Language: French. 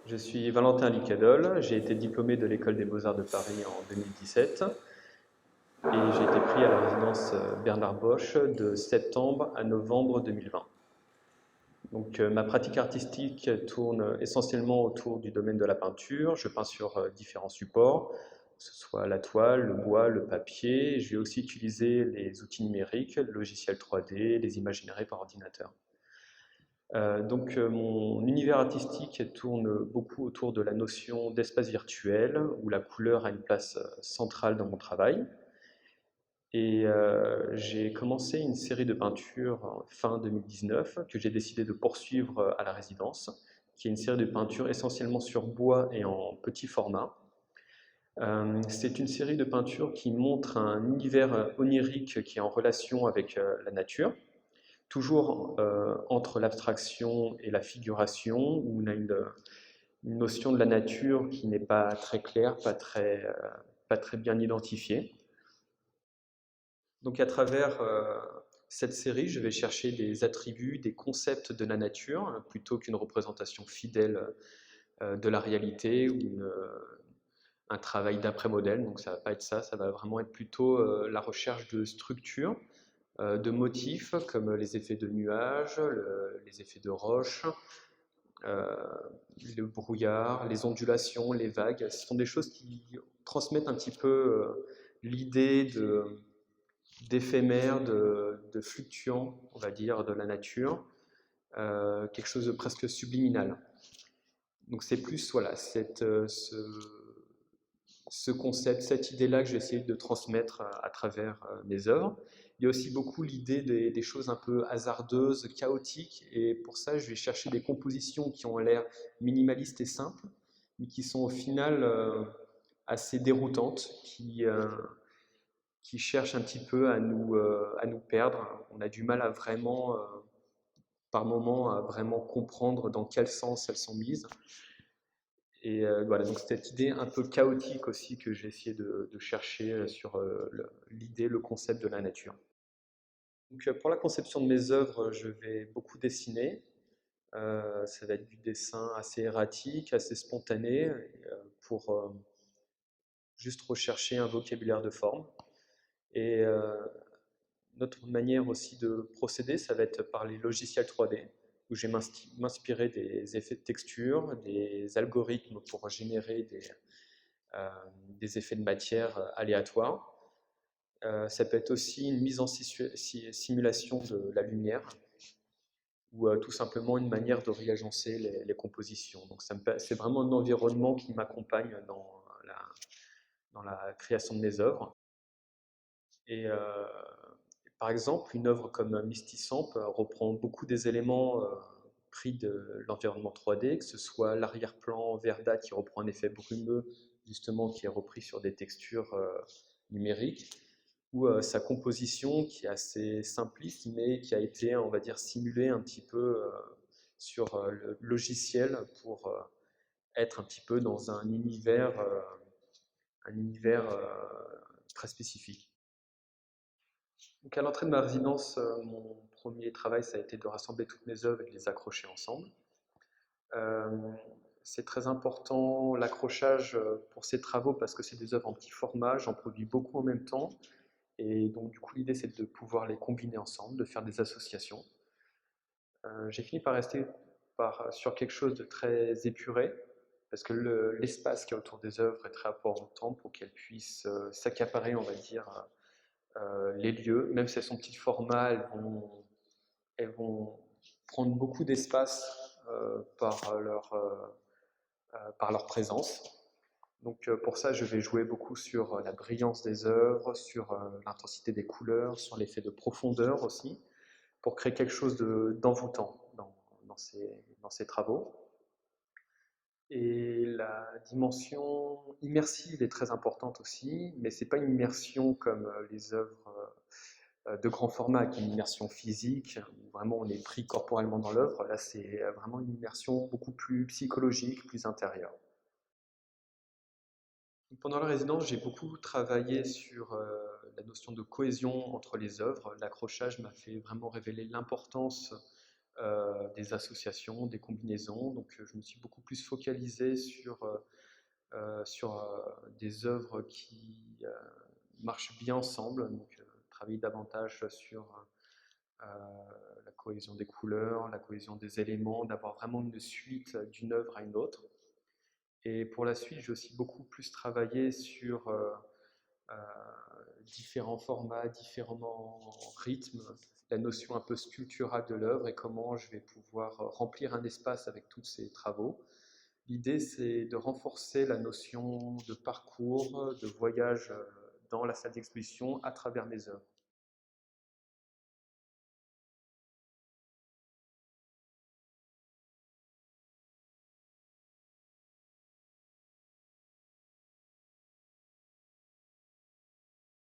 Je suis Valentin Licadol, j'ai été diplômé de l'École des Beaux-Arts de Paris en 2017 et j'ai été pris à la résidence Bernard Bosch de septembre à novembre 2020. Ma pratique artistique tourne essentiellement autour du domaine de la peinture. Je peins sur différents supports, que ce soit la toile, le bois, le papier. Je vais aussi utiliser les outils numériques, le logiciel 3D, les images générées par ordinateur. Mon univers artistique tourne beaucoup autour de la notion d'espace virtuel, où la couleur a une place centrale dans mon travail. J'ai commencé une série de peintures fin 2019 que j'ai décidé de poursuivre à la résidence, qui est une série de peintures essentiellement sur bois et en petit format. C'est une série de peintures qui montre un univers onirique qui est en relation avec la nature, toujours entre l'abstraction et la figuration, où on a une notion de la nature qui n'est pas très claire, pas très bien identifiée. Donc à travers cette série, je vais chercher des attributs, des concepts de la nature, plutôt qu'une représentation fidèle de la réalité ou un travail d'après-modèle. Donc ça ne va pas être ça, ça va vraiment être plutôt la recherche de structures, de motifs comme les effets de nuages, les effets de roches, euh, le brouillard, les ondulations, les vagues. Ce sont des choses qui transmettent un petit peu l'idée d'éphémère, de fluctuant, on va dire, de la nature, quelque chose de presque subliminal. Donc c'est plus voilà, ce concept, cette idée-là que j'ai essayé de transmettre à travers mes œuvres. Il y a aussi beaucoup l'idée des choses un peu hasardeuses, chaotiques, et pour ça je vais chercher des compositions qui ont l'air minimalistes et simples, mais qui sont au final assez déroutantes, qui cherchent un petit peu à nous perdre. On a du mal à vraiment, par moment, à vraiment comprendre dans quel sens elles sont mises. Voilà, donc cette idée un peu chaotique aussi que j'ai essayé de chercher sur l'idée, le concept de la nature. Pour la conception de mes œuvres, je vais beaucoup dessiner. Ça va être du dessin assez erratique, assez spontané, pour juste rechercher un vocabulaire de forme. Et notre manière aussi de procéder, ça va être par les logiciels 3D, où je vais m'inspirer des effets de texture, des algorithmes pour générer des effets de matière aléatoires. Ça peut être aussi une mise en simulation de la lumière ou tout simplement une manière de réagencer les compositions. Donc c'est vraiment un environnement qui m'accompagne dans la création de mes œuvres. Et par exemple, une œuvre comme Misty-Samp reprend beaucoup des éléments pris de l'environnement 3D, que ce soit l'arrière-plan Verda qui reprend un effet brumeux, justement, qui est repris sur des textures numériques, ou sa composition qui est assez simpliste, mais qui a été, on va dire, simulée un petit peu sur le logiciel pour être un petit peu dans un univers très spécifique. Donc à l'entrée de ma résidence, mon premier travail, ça a été de rassembler toutes mes œuvres et de les accrocher ensemble. Euh, c'est très important l'accrochage pour ces travaux parce que c'est des œuvres en petit format, j'en produis beaucoup en même temps. Et donc du coup l'idée c'est de pouvoir les combiner ensemble, de faire des associations. J'ai fini par rester sur quelque chose de très épuré parce que l'espace qui est autour des œuvres est très important pour qu'elles puissent s'accaparer, on va dire, les lieux, même si elles sont petits formats, elles vont prendre beaucoup d'espace par leur présence. Donc pour ça, je vais jouer beaucoup sur la brillance des œuvres, sur l'intensité des couleurs, sur l'effet de profondeur aussi, pour créer quelque chose d'envoûtant dans ces travaux. Et la dimension immersive est très importante aussi, mais ce n'est pas une immersion comme les œuvres de grand format, avec une immersion physique, où vraiment on est pris corporellement dans l'œuvre. Là, c'est vraiment une immersion beaucoup plus psychologique, plus intérieure. Pendant la résidence, j'ai beaucoup travaillé sur la notion de cohésion entre les œuvres. L'accrochage m'a fait vraiment révéler l'importance des associations, des combinaisons. Donc je me suis beaucoup plus focalisé sur des œuvres qui marchent bien ensemble, donc travailler davantage sur la cohésion des couleurs, la cohésion des éléments, d'avoir vraiment une suite d'une œuvre à une autre. Et pour la suite, j'ai aussi beaucoup plus travaillé sur euh, différents formats, différents rythmes, la notion un peu sculpturale de l'œuvre et comment je vais pouvoir remplir un espace avec tous ces travaux. L'idée, c'est de renforcer la notion de parcours, de voyage dans la salle d'exposition à travers mes œuvres.